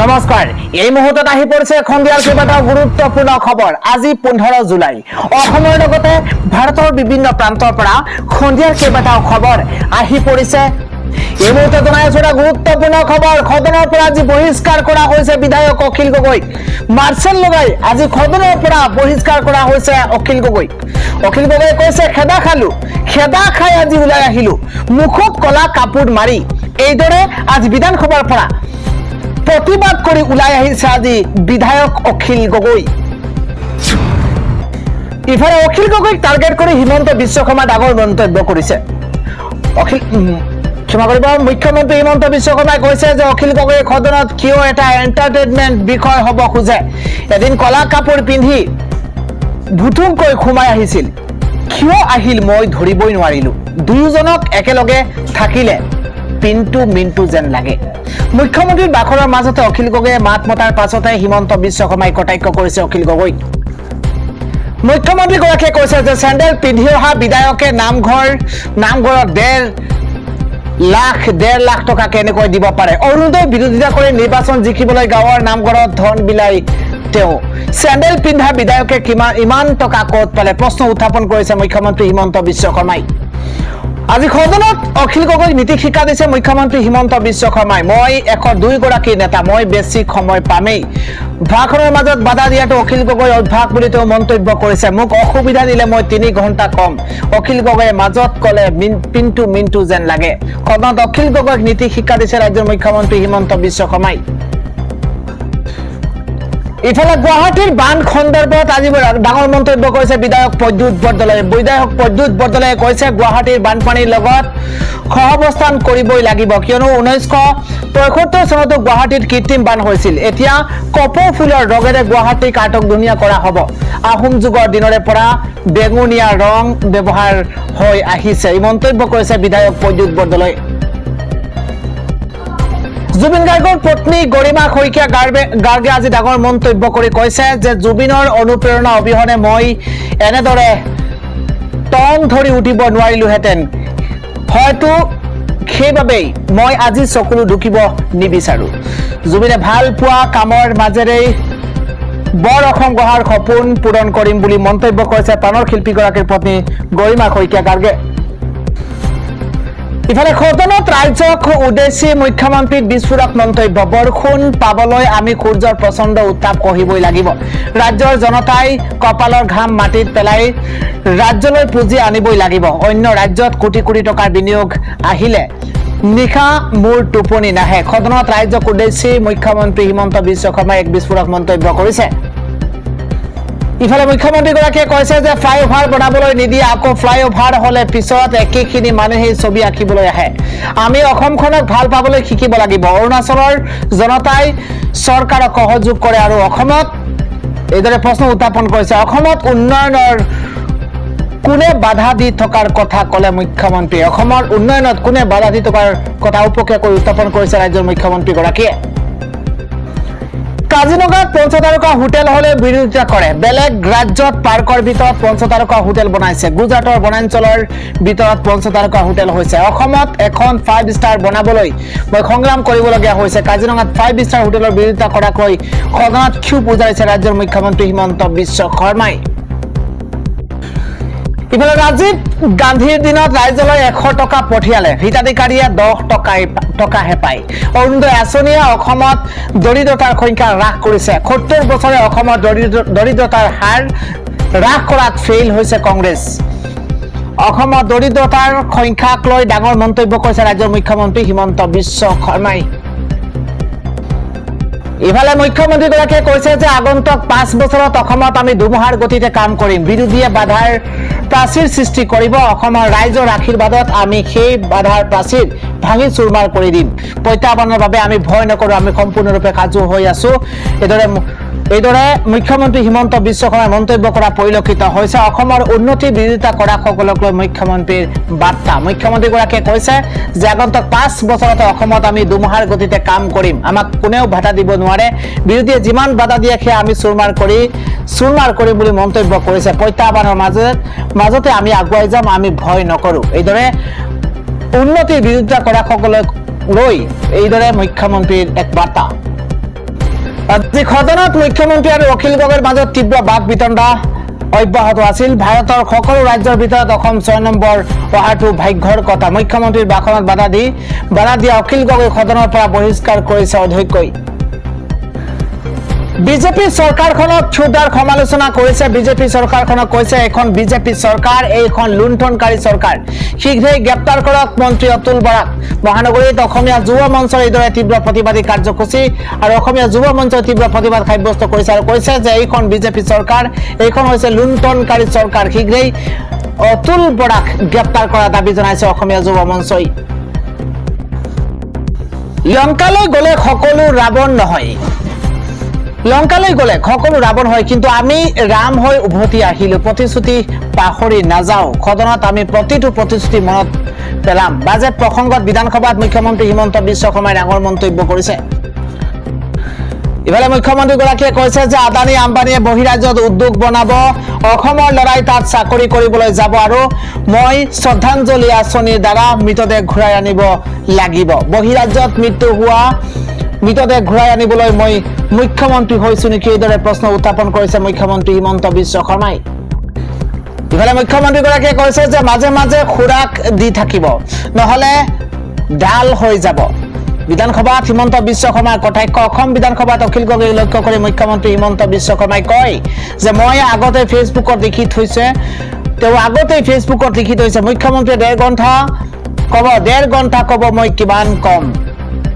নমস্কাৰ এই মুহূৰ্তত আহি পৰিছে খন্দিয়াৰ কেইবাটাও গুৰুত্বপূৰ্ণ খবৰ। আজি 15 জুলাই অসমৰ লগতে ভাৰতৰ বিভিন্ন প্ৰান্তৰ পৰা খন্দিয়াৰ কেইবাটাও খবৰ আহি পৰিছে। এই মুহূৰ্তে জনাই আছো এটা গুৰুত্বপূৰ্ণ খবৰ। সদনৰ পৰা আজি বহিষ্কাৰ কৰা হৈছে বিধায়ক অখিল গগৈ। মাৰ্চেল লগাই আজি সদনৰ পৰা বহিষ্কাৰ কৰা হৈছে অখিল গগৈ। অখিল গগৈ কৈছে খেদা খালো, খেদা খাই আজি ওলাই আহিলো, মুখত কলা কাপোৰ মাৰি এইদৰে আজি বিধানসভাৰ পৰা প্ৰতিবাদ কৰি ওলাই আহিছে আজি বিধায়ক অখিল গগৈ। ইফালে অখিল গগৈক টাৰ্গেট কৰি হিমন্ত বিশ্ব শৰ্মা ডাঙৰ মন্তব্য কৰিছে। ক্ষমা কৰিব, মুখ্যমন্ত্ৰী হিমন্ত বিশ্ব শৰ্মাই কৈছে যে অখিল গগৈ সদনত কিয় এটা এণ্টাৰটেইনমেণ্ট বিষয় হ'ব খোজে। এদিন কলা কাপোৰ পিন্ধি ভুতুমকৈ সোমাই আহিছিল, কিয় আহিল মই ধৰিবই নোৱাৰিলো। দুয়োজনক একেলগে থাকিলে পিন্টু মিন্টু যেন লাগে। মুখ্যমন্ত্ৰীৰ বাখৰৰ মাজতে অখিল গগৈয়ে মাত মতাৰ পাছতে হিমন্ত বিশ্ব শৰ্মাই কটাক্ষ কৰিছে অখিল গগৈক। মুখ্যমন্ত্ৰীগৰাকীয়ে কৈছে যে চেণ্ডেল পিন্ধি অহা বিধায়কে নামঘৰত 1.5 লাখ টকা কেনেকৈ দিব পাৰে। অৰুণোদয় বিৰোধিতা কৰি নিৰ্বাচন জিকিবলৈ গাঁৱৰ নামঘৰত ধন বিলাই তেওঁ। চেণ্ডেল পিন্ধা বিধায়কে ইমান টকা ক'ত পালে প্ৰশ্ন উত্থাপন কৰিছে মুখ্যমন্ত্ৰী হিমন্ত বিশ্ব শৰ্মাই। আজি সদনত অখিল গগৈক নীতি শিক্ষা দিছে মুখ্যমন্ত্ৰী হিমন্ত বিশ্ব শৰ্মাই। মই 102 গৰাকী নেতা, মই বেছি সময় পামেই। ভাষণৰ মাজত বাধা দিয়াটো অখিল গগৈ অভ্যাস বুলি তেওঁ মন্তব্য কৰিছে। মোক অসুবিধা দিলে মই 3 ঘণ্টা কম। অখিল গগৈয়ে মাজত কলে পিন্টু মিন্টু যেন লাগে। সদনত অখিল গগৈক নীতি শিক্ষা দিছে ৰাজ্যৰ মুখ্যমন্ত্ৰী হিমন্ত বিশ্ব শৰ্মাই। ইফালে গুৱাহাটীৰ বান সন্দৰ্ভত আজি ডাঙৰ মন্তব্য কৰিছে বিধায়ক প্ৰদ্যুৎ বৰদলৈয়ে। বিধায়ক প্ৰদ্যুৎ বৰদলৈয়ে কৈছে গুৱাহাটীৰ বানপানীৰ লগত সহাৱস্থান কৰিবই লাগিব, কিয়নো 1973 চনতো গুৱাহাটীত কৃত্ৰিম বান হৈছিল। এতিয়া কপৌ ফুলৰ ৰগেৰে গুৱাহাটীক আটকধুনীয়া কৰা হ'ব। আহোম যুগৰ দিনৰে পৰা বেঙুনীয়া ৰং ব্যৱহাৰ হৈ আহিছে, এই মন্তব্য কৰিছে বিধায়ক প্ৰদ্যুৎ বৰদলৈয়ে। জুবিন গাৰ্গৰ পত্নী গৰিমা শইকীয়া গাৰ্গে আজি ডাঙৰ মন্তব্য কৰি কৈছে যে জুবিনৰ অনুপ্ৰেৰণা অবিহনে মই এনেদৰে টং ধৰি উঠিব নোৱাৰিলোহেঁতেন। হয়তো সেইবাবেই মই আজি চকুলো ঢুকিব নিবিচাৰো। জুবিনে ভাল পোৱা কামৰ মাজেৰে বৰ অসম গঢ়াৰ সপোন পূৰণ কৰিম বুলি মন্তব্য কৰিছে প্ৰাণৰ শিল্পীগৰাকীৰ পত্নী গৰিমা শইকীয়া গাৰ্গে। ইফালে সদনত ৰাজ্যক উদ্দেশ্যি মুখ্যমন্ত্ৰীৰ বিস্ফোৰক মন্তব্য। বৰষুণ পাবলৈ আমি সূৰ্যৰ প্ৰচণ্ড উত্তাপ সহিবই লাগিব। ৰাজ্যৰ জনতাই কপালৰ ঘাম মাটিত পেলাই ৰাজ্যলৈ পুঁজি আনিবই লাগিব। অন্য ৰাজ্যত কোটি কোটি টকাৰ বিনিয়োগ আহিলে নিশা মোৰ টোপনি নাহে। সদনত ৰাজ্যক উদ্দেশ্যি মুখ্যমন্ত্ৰী হিমন্ত বিশ্ব শৰ্মাই এক বিস্ফোৰক মন্তব্য কৰিছে। ইফালে মুখ্যমন্ত্ৰীগৰাকীয়ে কৈছে যে ফ্লাইঅভাৰ বনাবলৈ নিদিয়ে, আকৌ ফ্লাইঅভাৰ হলে পিছত একেখিনি মানুহেই ছবি আঁকিবলৈ আহে। আমি অসমখনক ভাল পাবলৈ শিকিব লাগিব। অৰুণাচলৰ জনতাই চৰকাৰক সহযোগ কৰে আৰু অসমত এইদৰে প্ৰশ্ন উত্থাপন কৰিছে। অসমত উন্নয়নৰ কোনে বাধা দি থকাৰ কথা ক'লে মুখ্যমন্ত্ৰীয়ে। অসমৰ উন্নয়নত কোনে বাধা দি থকাৰ কথা উপকীয়াকৈ উত্থাপন কৰিছে ৰাজ্যৰ মুখ্যমন্ত্ৰীগৰাকীয়ে। কাজিৰঙাত 5 তাৰকা হোটেল হলে বিৰোধিতা কৰে। বেলেগ ৰাজ্যত পাৰ্কৰ ভিতৰত 5 তাৰকা হোটেল বনাইছে। গুজৰাটৰ বনাঞ্চলৰ ভিতৰত 5 তাৰকা হোটেল হৈছে। অসমত এখন 5 ষ্টাৰ বনাবলৈ মই সংগ্ৰাম কৰিবলগীয়া হৈছে। কাজিৰঙাত 5 ষ্টাৰ হোটেলৰ বিৰোধিতা কৰাকৈ সদনত ক্ষোভ উজাৰিছে ৰাজ্যৰ মুখ্যমন্ত্ৰী হিমন্ত বিশ্ব শৰ্মাই। ইফালে ৰাজীৱ গান্ধীৰ দিনত ৰাইজলৈ 100 টকা পঠিয়ালে, হিতাধিকাৰীয়ে 10 টকাহে পায়। অৰুণোদয় আঁচনিয়ে অসমত দৰিদ্ৰতাৰ সংখ্যা হ্ৰাস কৰিছে। 70 বছৰে অসমত দৰিদ্ৰতাৰ হাৰ হ্ৰাস কৰাত ফেইল হৈছে কংগ্ৰেছ। অসমত দৰিদ্ৰতাৰ সংখ্যাক লৈ ডাঙৰ মন্তব্য কৰিছে ৰাজ্যৰ মুখ্যমন্ত্ৰী হিমন্ত বিশ্ব শৰ্মাই। ইফালে মুখ্যমন্ত্ৰীগৰাকীয়ে কৈছে যে আগন্তুক 5 বছৰত অসমত আমি ধুমুহাৰ গতিতে কাম কৰিম। বিৰোধীয়ে বাধাৰ প্ৰাচীৰ সৃষ্টি কৰিব। অসমৰ ৰাইজৰ আশীৰ্বাদত আমি সেই বাধাৰ প্ৰাচীৰ ভাঙি চুৰমাৰ কৰি দিম। প্ৰত্যাহ্বানৰ বাবে আমি ভয় নকৰো, আমি সম্পূৰ্ণৰূপে সাজু হৈ আছো। এইদৰে মুখ্যমন্ত্ৰী হিমন্ত বিশ্ব শৰ্মাই মন্তব্য কৰা পৰিলক্ষিত হৈছে। অসমৰ উন্নতিৰ বিৰোধিতা কৰা সকলক লৈ মুখ্যমন্ত্ৰীৰ বাৰ্তা। মুখ্যমন্ত্ৰীগৰাকীয়ে কৈছে যে আগন্তুক 5 বছৰতে অসমত আমি ধুমুহাৰ গতিতে কাম কৰিম। আমাক কোনেও বাধা দিব নোৱাৰে। বিৰোধীয়ে যিমান বাধা দিয়ে সেয়া আমি চুৰমাৰ কৰিম বুলি মন্তব্য কৰিছে। প্ৰত্যাহ্বানৰ মাজতে আমি আগুৱাই যাম, আমি ভয় নকৰো। এইদৰে উন্নতিৰ বিৰোধিতা কৰা সকলক লৈ এইদৰে মুখ্যমন্ত্ৰীৰ এক বাৰ্তা। আজি সদনত মুখ্যমন্ত্ৰী আৰু অখিল গগৈৰ মাজত তীব্ৰ বাক বিতণ্ডা অব্যাহত আছিল। ভাৰতৰ সকলো ৰাজ্যৰ ভিতৰত অসম 6 নম্বৰ অহাটো ভাগ্যৰ কথা। মুখ্যমন্ত্ৰীৰ ভাষণত বাধা দিয়া অখিল গগৈ সদনৰ পৰা বহিষ্কাৰ কৰিছে অধ্যক্ষই। বিজেপি চৰকাৰখনক ক্ষুদ্ৰ সমালোচনা কৰিছে। বিজেপি চৰকাৰখনক কৈছে এখন বিজেপি চৰকাৰ, এইখন লুণ্ঠনকাৰী চৰকাৰ। শীঘ্ৰেই গ্ৰেপ্তাৰ কৰক মন্ত্ৰী অতুল বৰাক। মহানগৰীত অসমীয়া যুৱ মঞ্চৰ এইদৰে তীব্ৰ প্ৰতিবাদী কাৰ্যসূচী আৰু অসমীয়া যুৱ মঞ্চই তীব্ৰ প্ৰতিবাদ সাব্যস্ত কৰিছে আৰু কৈছে যে এইখন বিজেপি চৰকাৰ, এইখন হৈছে লুণ্ঠনকাৰী চৰকাৰ। শীঘ্ৰেই অতুল বৰাক গ্ৰেপ্তাৰ কৰাৰ দাবী জনাইছে অসমীয়া যুৱ মঞ্চই। লংকালৈ গ'লে সকলো ৰাৱণ নহয়। লংকালৈ গ'লে সকলো ৰাৱণ হয়, কিন্তু আমি ৰাম হৈ উভতি আহিলো। প্ৰতিশ্ৰুতি পাহৰি নাযাওঁ। সদনত আমি প্ৰতিটো প্ৰতিশ্ৰুতি মনত পেলাম। বাজেট প্ৰসংগত বিধানসভাত মুখ্যমন্ত্ৰী হিমন্ত বিশ্ব শৰ্মাই ডাঙৰ মন্তব্য কৰিছে। ইফালে মুখ্যমন্ত্ৰীগৰাকীয়ে কৈছে যে আদানী আম্বানীয়ে বহিৰাজ্যত উদ্যোগ বনাব, অসমৰ ল'ৰাই তাত চাকৰি কৰিবলৈ যাব আৰু মই শ্ৰদ্ধাঞ্জলি আঁচনিৰ দ্বাৰা মৃতদেহ ঘূৰাই আনিব লাগিব। বহিৰাজ্যত মৃতদেহ ঘূৰাই আনিবলৈ মই মুখ্যমন্ত্ৰী হৈছো নেকি, এইদৰে প্ৰশ্ন উত্থাপন কৰিছে মুখ্যমন্ত্ৰী হিমন্ত বিশ্ব শৰ্মাই। ইফালে মুখ্যমন্ত্ৰীগৰাকীয়ে কৈছে যে মাজে মাজে খোৰাক দি থাকিব, নহলে ডাল হৈ যাব। বিধানসভাত হিমন্ত বিশ্ব শৰ্মাৰ কটাক্ষ। অসম বিধানসভাত অখিল গগৈক লক্ষ্য কৰি মুখ্যমন্ত্ৰী হিমন্ত বিশ্ব শৰ্মাই কয় যে মই আগতে ফেচবুকত লিখি থৈছে, মুখ্যমন্ত্ৰীয়ে 1.5 ঘণ্টা ক'ব মই কিমান কম।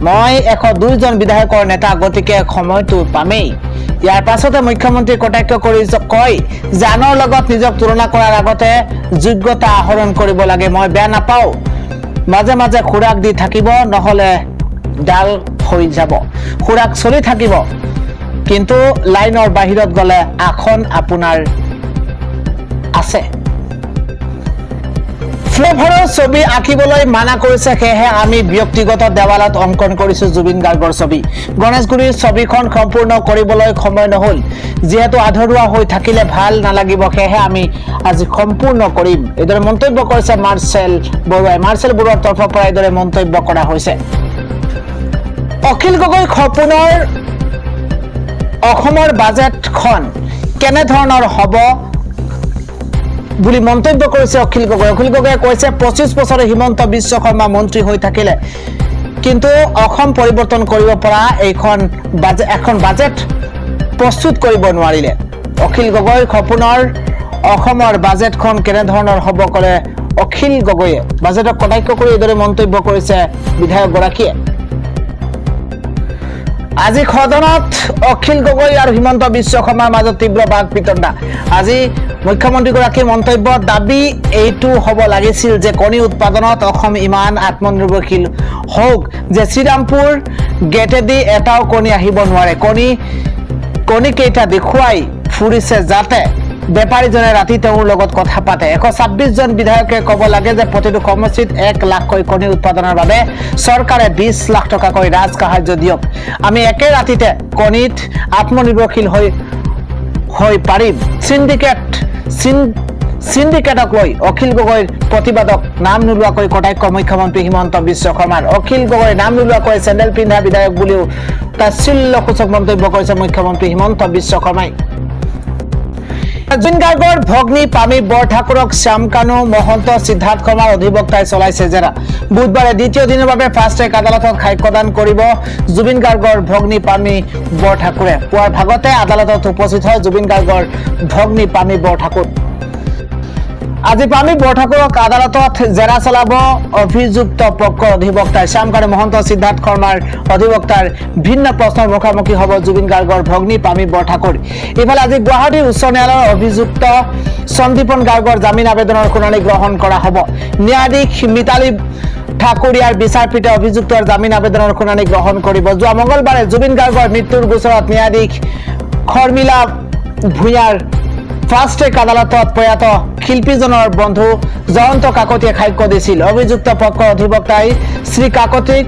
মই 102 জন বিধায়কৰ নেতা, গতিকে সময়টো পামেই। ইয়াৰ পাছতে মুখ্যমন্ত্ৰী কটাক্ষ কৰি কয় যে আনৰ লগত নিজক তুলনা কৰাৰ আগতে যোগ্যতা আহৰণ কৰিব লাগে। মই বেয়া নাপাওঁ, মাজে মাজে খোৰাক দি থাকিব, নহলে ডাল হৈ যাব। খোৰাক চলি থাকিব, কিন্তু লাইনৰ বাহিৰত গ'লে আসন আপোনাৰ আছে। ফ্লেভাৰৰ ছবি আঁকিবলৈ মানা কৰিছে, সেয়েহে আমি ব্যক্তিগত দেৱালত অংকন কৰিছো জুবিন গাৰ্গৰ ছবি। গণেশগুৰিৰ ছবিখন সম্পূৰ্ণ কৰিবলৈ সময় নহল, যিহেতু আধৰুৱা হৈ থাকিলে ভাল নালাগিব, সেয়েহে আমি আজি সম্পূৰ্ণ কৰিম। এইদৰে মন্তব্য কৰিছে মাৰ্চেল বৰুৱাই। মাৰ্চেল বৰুৱাৰ তৰফৰ পৰা এইদৰে মন্তব্য কৰা হৈছে। অখিল গগৈৰ সপোনৰ অসমৰ বাজেটখন কেনেধৰণৰ হ'ব বুলি মন্তব্য কৰিছে অখিল গগৈ। অখিল গগৈয়ে কৈছে 25 বছৰে হিমন্ত বিশ্ব শৰ্মা মন্ত্ৰী হৈ থাকিলে কিন্তু অসম পৰিৱৰ্তন কৰিব পৰা এখন বাজেট প্ৰস্তুত কৰিব নোৱাৰিলে। অখিল গগৈৰ সপোনৰ অসমৰ বাজেটখন কেনেধৰণৰ হ'ব ক'লে অখিল গগৈয়ে। বাজেটক কটাক্ষ কৰি এইদৰে মন্তব্য কৰিছে বিধায়কগৰাকীয়ে। আজি সদনত অখিল গগৈ আৰু হিমন্ত বিশ্ব শৰ্মাৰ মাজত তীব্ৰ বাক বিতণ্ডা। আজি মুখ্যমন্ত্ৰীগৰাকীৰ মন্তব্যত দাবী এইটো হ'ব লাগিছিল যে কণী উৎপাদনত অসম ইমান আত্মনিৰ্ভৰশীল হওক যে শ্ৰীৰামপুৰ গেটেদি এটাও কণী আহিব নোৱাৰে। কণী কেইটা দেখুৱাই ফুৰিছে যাতে বেপাৰীজনে ৰাতি তেওঁৰ লগত কথা পাতে। 126 জন বিধায়কে ক'ব লাগে যে প্ৰতিটো সমষ্টিত 1 লাখকৈ কণী উৎপাদনৰ বাবে চৰকাৰে 20 লাখ টকাকৈ ৰাজসাহায্য দিয়ক। আমি একে ৰাতিতে কণীত আত্মনিৰ্ভৰশীল হৈ পাৰিম। সিন্ডিকেটক লৈ অখিল গগৈৰ প্ৰতিবাদক নাম নোলোৱাকৈ কটাক্ষ মুখ্যমন্ত্ৰী হিমন্ত বিশ্ব শৰ্মাৰ। অখিল গগৈৰ নাম নোলোৱাকৈ চেণ্ডেল পিন্ধা বিধায়ক বুলিও তাচ্ছিল্যসূচক মন্তব্য কৰিছে মুখ্যমন্ত্ৰী হিমন্ত বিশ্ব শৰ্মাই। জুবিন গাৰ্গৰ ভগ্নী পামী বৰঠাকুৰক শ্যামকানু মহন্ত সিদ্ধাৰ্থ শৰ্মাৰ অধিবক্তাই চলাইছে জেৰা। বুধবাৰে দ্বিতীয় দিনৰ বাবে ফাষ্ট ট্ৰেক আদালতত সাক্ষ্যদান কৰিব জুবিন গাৰ্গৰ ভগ্নী পামী বৰঠাকুৰে। পুৱাৰ ভাগতে আদালতত উপস্থিত হয় জুবিন গাৰ্গৰ ভগ্নী পামী বৰঠাকুৰ। আজি পামী বৰঠাকুৰক আদালতত জেৰা চলাব অভিযুক্ত পক্ষৰ অধিবক্তাই। শ্যামকানু মহন্ত সিদ্ধাৰ্থ শৰ্মাৰ অধিবক্তাৰ ভিন্ন প্ৰশ্নৰ মুখামুখি হ'ব জুবিন গাৰ্গৰ ভগ্নী পামী বৰঠাকুৰ। ইফালে আজি গুৱাহাটী উচ্চ ন্যায়ালয়ৰ অভিযুক্ত সন্দীপন গাৰ্গৰ জামিন আবেদনৰ শুনানি গ্ৰহণ কৰা হ'ব। ন্যায়াধীশ মিতালী ঠাকুৰীয়াৰ বিচাৰপীঠে অভিযুক্তৰ জামিন আবেদনৰ শুনানি গ্ৰহণ কৰিব। যোৱা মঙলবাৰে জুবিন গাৰ্গৰ মৃত্যুৰ গোচৰত ন্যায়াধীশ শৰ্মিলা ভূঞাৰ ফাষ্ট ট্ৰেক আদালতত প্ৰয়াত শিল্পীজনৰ বন্ধু জয়ন্ত কাকতিয়ে সাক্ষ্য দিছিল। অভিযুক্ত পক্ষৰ অধিবক্তাই শ্ৰী কাকতিক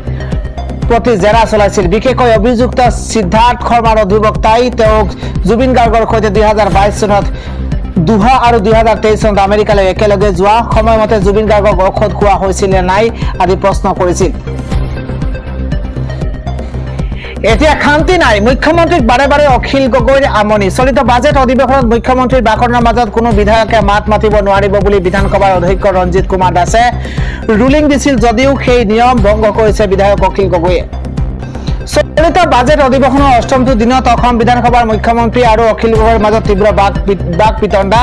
প্ৰতি জেৰা চলাইছিল। বিশেষকৈ অভিযুক্ত সিদ্ধাৰ্থ শৰ্মাৰ অধিবক্তাই তেওঁক জুবিন গাৰ্গৰ সৈতে 2022 চনত দোহা আৰু 2023 চনত আমেৰিকালৈ একেলগে যোৱা সময়মতে জুবিন গাৰ্গক ঔষধ খোৱা হৈছিল নে নাই আদি প্ৰশ্ন কৰিছিল। এতিয়া শান্তি নাই, মুখ্যমন্ত্ৰীক বাৰে বাৰে অখিল গগৈৰ আমনি। চলিত বাজেট অধিৱেশনত মুখ্যমন্ত্ৰীৰ ভাষণৰ মাজত কোনো বিধায়কে মাত মাতিব নোৱাৰিব বুলি বিধানসভাৰ অধ্যক্ষ ৰঞ্জিত কুমাৰ দাসে ৰুলিং দিছিল যদিও সেই নিয়ম ভংগ কৰিছে বিধায়ক অখিল গগৈয়ে। চলিত বাজেট অধিৱেশনৰ অষ্টমটো দিনত অসম বিধানসভাৰ মুখ্যমন্ত্ৰী আৰু অখিল গগৈৰ মাজত তীব্ৰ বাক বিতণ্ডা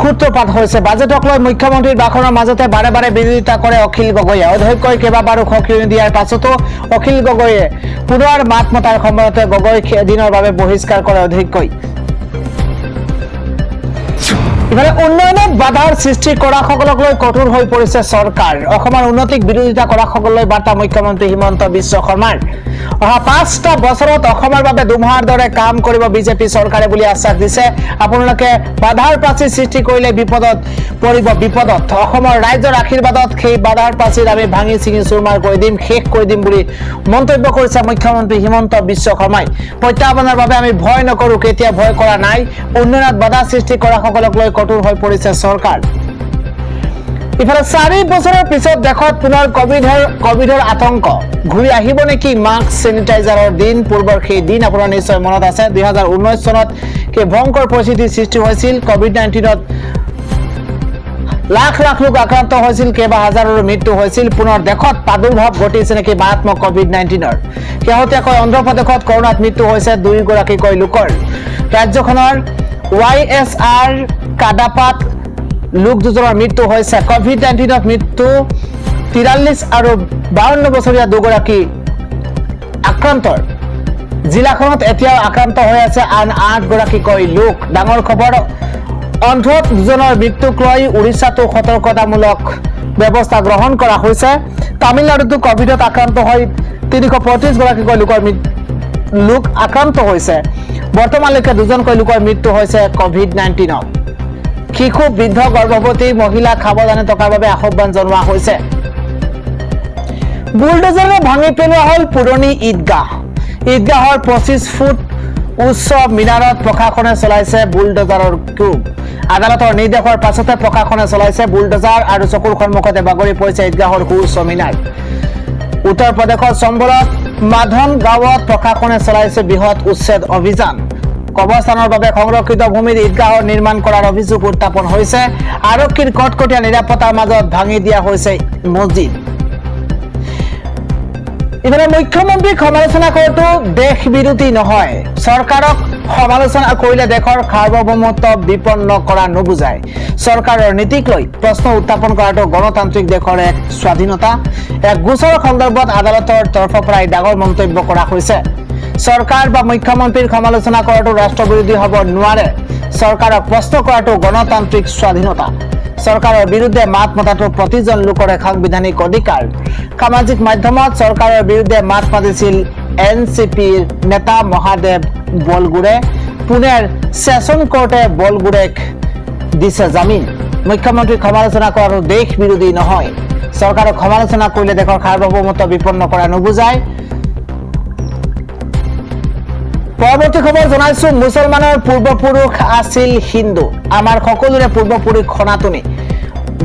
সূত্ৰপাত হৈছে। বাজেটক লৈ মুখ্যমন্ত্ৰীৰ ভাষণৰ মাজতে বাৰে বাৰে বিৰোধিতা কৰে অখিল গগৈয়ে। অধ্যক্ষই কেইবাবাৰো সঁকিয়নি দিয়াৰ পাছতো অখিল গগৈয়ে পুনৰ মাত মতাৰ সময়তে গগৈক এদিনৰ বাবে বহিষ্কাৰ কৰে অধ্যক্ষই। ইফালে উন্নয়নত বাধাৰ সৃষ্টি কৰাসকলক লৈ কঠোৰ হৈ পৰিছে চৰকাৰ। অসমৰ উন্নতিক বিৰোধিতা কৰাসকললৈ বাৰ্তা মুখ্যমন্ত্ৰী হিমন্ত বিশ্ব শৰ্মাৰ। অহা 5টা বছৰত অসমৰ বাবে ধুমুহাৰ দৰে কাম কৰিব বিজেপি চৰকাৰে বুলি আশ্বাস দিছে। আপোনালোকে বাধাৰ প্ৰাচীৰ সৃষ্টি কৰিলে বিপদত পৰিব। অসমৰ ৰাইজৰ আশীৰ্বাদত সেই বাধাৰ প্ৰাচীৰ আমি ভাঙি চিঙি চুৰমাৰ কৰি দিম, শেষ কৰি দিম বুলি মন্তব্য কৰিছে মুখ্যমন্ত্ৰী হিমন্ত বিশ্ব শৰ্মাই। প্ৰত্যাহ্বানৰ বাবে আমি ভয় নকৰো, কেতিয়া ভয় কৰা নাই। উন্নয়নত বাধা সৃষ্টি কৰাসকলক লৈ কঠোৰ হৈ পৰিছে চৰকাৰ। ইফালে 4 বছৰৰ পিছত দেশত পুনৰ কভিডৰ আতংক। ঘূৰি আহিব নেকি মাস্ক চেনিটাইজাৰৰ দিন? পূৰ্বৰ সেই দিন আপোনাৰ নিশ্চয় মনত আছে। 2019 চনত ভয়ংকৰ পৰিস্থিতিৰ সৃষ্টি হৈছিল। কোভিড-19ত লাখ লাখ লোক আক্ৰান্ত হৈছিল, কেইবা হাজাৰৰো মৃত্যু হৈছিল। পুনৰ দেশত প্ৰাদুৰ্ভাৱ ঘটিছে নেকি মাৰাত্মক কোভিড-19ৰ? শেহতীয়াকৈ অন্ধ্ৰপ্ৰদেশত কৰোনাত মৃত্যু হৈছে 2গৰাকীকৈ লোকৰ। ৰাজ্যখনৰ YSR কাডাপাত লোক দুজনৰ মৃত্যু হৈছে। কোভিড-19ত মৃত্যু 43 আৰু 52 বছৰীয়া 2গৰাকী আক্ৰান্তৰ। জিলাখনত এতিয়াও আক্ৰান্ত হৈ আছে আন 8গৰাকীকৈ লোক। ডাঙৰ খবৰ, অন্ধ্ৰত দুজনৰ মৃত্যুক লৈ উৰিষ্যাতো সতৰ্কতামূলক ব্যৱস্থা গ্ৰহণ কৰা হৈছে। তামিলনাডুতো কোভিডত আক্ৰান্ত হৈ 335গৰাকীকৈ লোক আক্ৰান্ত হৈছে। বৰ্তমানলৈকে 2জনকৈ লোকৰ মৃত্যু হৈছে কোভিড-19ত। শিশু, বৃদ্ধ, গৰ্ভৱতী মহিলাক সাৱধানে থকাৰ বাবে আহ্বান জনোৱা হৈছে। বুলডোজাৰে ভাঙি পেলোৱা হ'ল পুৰণি ঈদগাহ। ঈদগাহৰ 25 ফুট উচ্চ মিনাৰত প্ৰশাসনে চলাইছে বুলডোজাৰৰ কোব। আদালতৰ নিৰ্দেশৰ পাছতে প্ৰশাসনে চলাইছে বুলডোজাৰ আৰু চকুৰ সন্মুখতে বাগৰি পৰিছে ঈদগাহৰ সুউচ্চ মিনাৰ। উত্তৰ প্ৰদেশৰ চম্বলত মাধন গাঁৱত প্ৰশাসনে চলাইছে বৃহৎ উচ্ছেদ অভিযান। কবৰস্থানৰ বাবে সংৰক্ষিত ভূমিত ঈদগাহৰ নিৰ্মাণ কৰাৰ অভিযোগ উত্থাপন হৈছে। আৰক্ষীৰ কটকটীয়া নিৰাপত্তাৰ মাজত ভাঙি দিয়া হৈছে মছজিদ। ইফালে মুখ্যমন্ত্ৰীক সমালোচনা কৰাটো দেশ বিৰোধী নহয়। চৰকাৰক সমালোচনা কৰিলে দেশৰ সাৰ্বভৌমত্ব বিপন্ন কৰা নুবুজায়। চৰকাৰৰ নীতিক লৈ প্ৰশ্ন উত্থাপন কৰাটো গণতান্ত্ৰিক দেশৰ এক স্বাধীনতা। এক গোচৰৰ সন্দৰ্ভত আদালতৰ তৰফৰ পৰা ডাঙৰ মন্তব্য কৰা হৈছে। চৰকাৰ বা মুখ্যমন্ত্ৰীৰ সমালোচনা কৰাটো ৰাষ্ট্ৰবিৰোধী হ'ব নোৱাৰে। চৰকাৰক প্ৰশ্ন কৰাটো গণতান্ত্ৰিক স্বাধীনতা। চৰকাৰৰ বিৰুদ্ধে মাত মতাটো প্ৰতিজন লোকৰে সাংবিধানিক অধিকাৰ। সামাজিক মাধ্যমত চৰকাৰৰ বিৰুদ্ধে মাত মাতিছিল NCPৰ নেতা মহাদেৱ বলগুৰে। পুনেৰ ছেছন কোৰ্টে বলগুৰেক দিছে জামিন। মুখ্যমন্ত্ৰীক সমালোচনা কৰাটো দেশ বিৰোধী নহয়। চৰকাৰক সমালোচনা কৰিলে দেশৰ সাৰ্বভৌমত্ব বিপন্ন কৰা নুবুজায়। পৰৱৰ্তী খবৰ জনাইছো, মুছলমানৰ পূৰ্বপুৰুষ আছিল হিন্দু। আমাৰ সকলোৰে পূৰ্বপুৰুষ সনাতনী।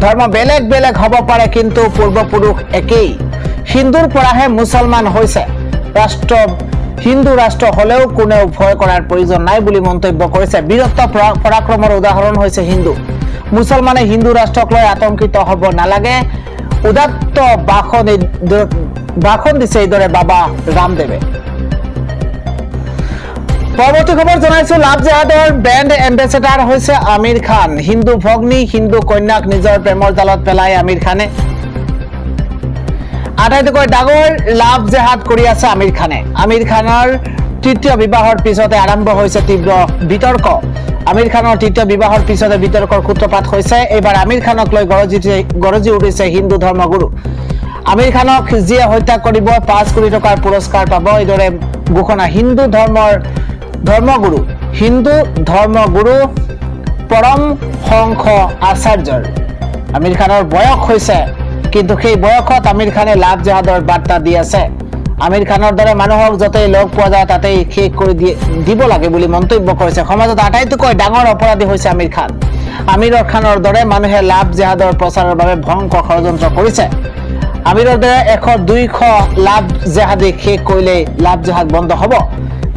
ধৰ্ম বেলেগ বেলেগ হ'ব পাৰে, কিন্তু পূৰ্বপুৰুষ একেই। হিন্দুৰ পৰাহে মুছলমান হৈছে। হিন্দু ৰাষ্ট্ৰ হলেও কোনেও ভয় কৰাৰ প্ৰয়োজন নাই বুলি মন্তব্য কৰিছে। বীৰত্ব পৰাক্ৰমৰ উদাহৰণ হৈছে হিন্দু। মুছলমানে হিন্দু ৰাষ্ট্ৰক লৈ আতংকিত হ'ব নালাগে। উদাত্ত ভাষণ দিছে এইদৰে বাবা ৰামদেৱে। পৰৱৰ্তী খবৰ জনাইছো, লাভ জেহাদৰ ব্ৰেণ্ড এম্বেচেডাৰ হৈছে আমিৰ খান। হিন্দু ভগ্নী, হিন্দু কন্যাক নিজৰ প্ৰেমৰ জালত পেলাই আমিৰ খানে আটাইতকৈ ডাঙৰ লাভ জেহাদ কৰি আছে আমিৰ খানে। আমিৰ খানৰ তৃতীয় বিবাহৰ পিছতে আৰম্ভ হৈছে তীব্ৰ বিতৰ্ক। আমিৰ খানৰ তৃতীয় বিবাহৰ পিছতে বিতৰ্কৰ সূত্ৰপাত হৈছে। এইবাৰ আমিৰ খানক লৈ গৰজি উঠিছে হিন্দু ধৰ্মগুৰু। আমিৰ খানক যিয়ে হত্যা কৰিব 5 কোটি টকাৰ পুৰস্কাৰ পাব, এইদৰে ঘোষণা হিন্দু ধৰ্মগুৰু পৰম হংস আচাৰ্যৰ। আমিৰ খানৰ বয়স হৈছে, কিন্তু সেই বয়সত আমিৰ খানে লাভ জেহাদৰ বাৰ্তা দি আছে। আমিৰ খানৰ দৰে মানুহক য'তেই লগ পোৱা যায় তাতেই শেষ কৰি দিব লাগে বুলি মন্তব্য কৰিছে। সমাজত আটাইতকৈ ডাঙৰ অপৰাধী হৈছে আমিৰ খান। আমিৰ খানৰ দৰে মানুহে লাভ জেহাদৰ প্ৰচাৰৰ বাবে ভয়ংকৰ ষড়যন্ত্ৰ কৰিছে। আমিৰৰ দৰে 100-200 লাভ জেহাদী শেষ কৰিলে লাভ জেহাদ বন্ধ হ'ব।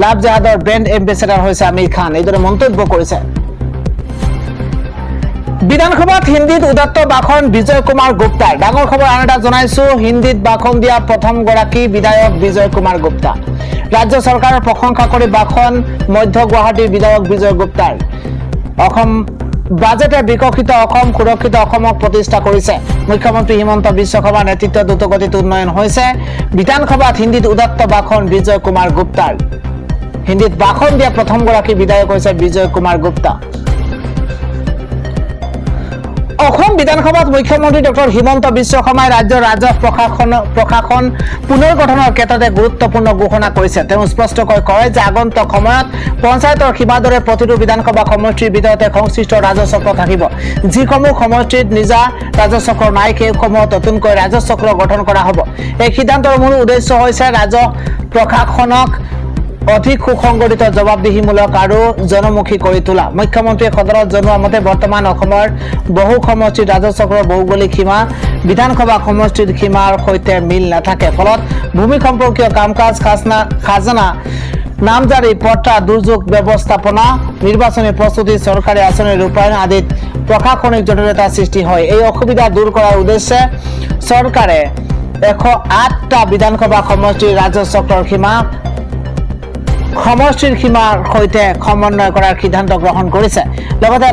লাভ জেহাদৰ ব্ৰেণ্ড এম্বেচাডাৰ হৈছে আমিৰ খান, এইদৰে মন্তব্য কৰিছে। বিধানসভাত হিন্দীত উদাত্ত ভাষণ বিজয় কুমাৰ গুপ্তাৰ। ডাঙৰ খবৰ আন এটা জনাইছো, হিন্দীত ভাষণ দিয়া প্ৰথমগৰাকী বিধায়ক বিজয় কুমাৰ গুপ্তা। ৰাজ্য চৰকাৰৰ প্ৰশংসা কৰি ভাষণ মধ্য গুৱাহাটীৰ বিধায়ক বিজয় গুপ্তাৰ। অসম বাজেটে বিকশিত অসম সুৰক্ষিত অসমক প্ৰতিষ্ঠা কৰিছে। মুখ্যমন্ত্ৰী হিমন্ত বিশ্ব শৰ্মাৰ নেতৃত্বত দ্ৰুতগতিত উন্নয়ন হৈছে। বিধানসভাত হিন্দীত উদাত্ত ভাষণ বিজয় কুমাৰ গুপ্তাৰ। হিন্দীত ভাষণ দিয়া প্ৰথমগৰাকী বিধায়ক হৈছে বিজয় কুমাৰ গুপ্তা। অসম বিধানসভাত মুখ্যমন্ত্ৰী ডক্টৰ হিমন্ত বিশ্ব শৰ্মাই ৰাজ্যৰ ৰাজহ প্ৰশাসন পুনৰ গঠনৰ ক্ষেত্ৰতে গুৰুত্বপূৰ্ণ ঘোষণা কৰিছে। তেওঁ স্পষ্টকৈ কয় যে আগন্তুক সময়ত পঞ্চায়তৰ সীমাৰ দৰে প্ৰতিটো বিধানসভা সমষ্টিৰ ভিতৰতে সংশ্লিষ্ট ৰাজচক্ৰ থাকিব। যিসমূহ সমষ্টিত নিজা ৰাজচক্ৰ নাই সেইসমূহত নতুনকৈ ৰাজচক্ৰ গঠন কৰা হ'ব। এই সিদ্ধান্তৰ মূল উদ্দেশ্য হৈছে ৰাজহ প্ৰশাসনক অধিক সুসংগঠিত, জবাবদিহিমূলক আৰু জনমুখী কৰি তোলা। মুখ্যমন্ত্ৰীয়ে সদনত জনোৱা মতে বৰ্তমান অসমৰ বহু সমষ্টিত ৰাজচক্ৰৰ ভৌগোলিক সীমা বিধানসভা সমষ্টিৰ সীমাৰ সৈতে মিল নাথাকে। ফলত ভূমি সম্পৰ্কীয় কাম-কাজ, খাজনা নামজাৰি, পট্টা, দুৰ্যোগ ব্যৱস্থাপনা, নিৰ্বাচনী প্ৰস্তুতি, চৰকাৰী আঁচনিৰ ৰূপায়ণ আদিত প্ৰশাসনিক জটিলতাৰ সৃষ্টি হয়। এই অসুবিধা দূৰ কৰাৰ উদ্দেশ্যে চৰকাৰে 108টা বিধানসভা সমষ্টিৰ ৰাজচক্ৰৰ সমষ্টিৰ সীমাৰ সৈতে সমন্বয় কৰাৰ সিদ্ধান্ত গ্ৰহণ কৰিছে। লগতে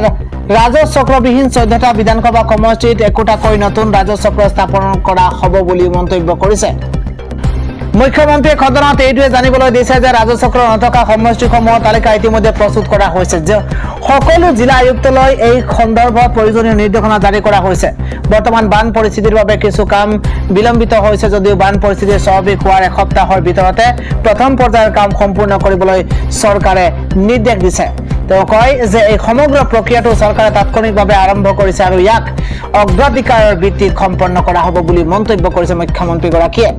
ৰাজচক্ৰবিহীন 14টা বিধানসভা সমষ্টিত একোটাকৈ নতুন ৰাজচক্ৰ স্থাপন কৰা হ'ব বুলি মন্তব্য কৰিছে। মুখ্যমন্ত্ৰীয়ে সদনত এইটোৱে জানিবলৈ দিছে যে ৰাজচক্ৰ নথকা সমষ্টিসমূহৰ তালিকা ইতিমধ্যে প্ৰস্তুত কৰা হৈছে। যে সকলো জিলা আয়ুক্তলৈ এই সন্দৰ্ভত প্ৰয়োজনীয় নিৰ্দেশনা জাৰি কৰা হৈছে। বৰ্তমান বান পৰিস্থিতিৰ বাবে কিছু কাম বিলম্বিত হৈছে যদিও বান পৰিস্থিতি স্বাভাৱিক হোৱাৰ এসপ্তাহৰ ভিতৰতে প্ৰথম পৰ্যায়ৰ কাম সম্পূৰ্ণ কৰিবলৈ চৰকাৰে নিৰ্দেশ দিছে। তেওঁ কয় যে এই সমগ্ৰ প্ৰক্ৰিয়াটো চৰকাৰে তাৎক্ষণিকভাৱে আৰম্ভ কৰিছে আৰু ইয়াক অগ্ৰাধিকাৰৰ ভিত্তিত সম্পন্ন কৰা হ'ব বুলি মন্তব্য কৰিছে মুখ্যমন্ত্ৰীগৰাকীয়ে।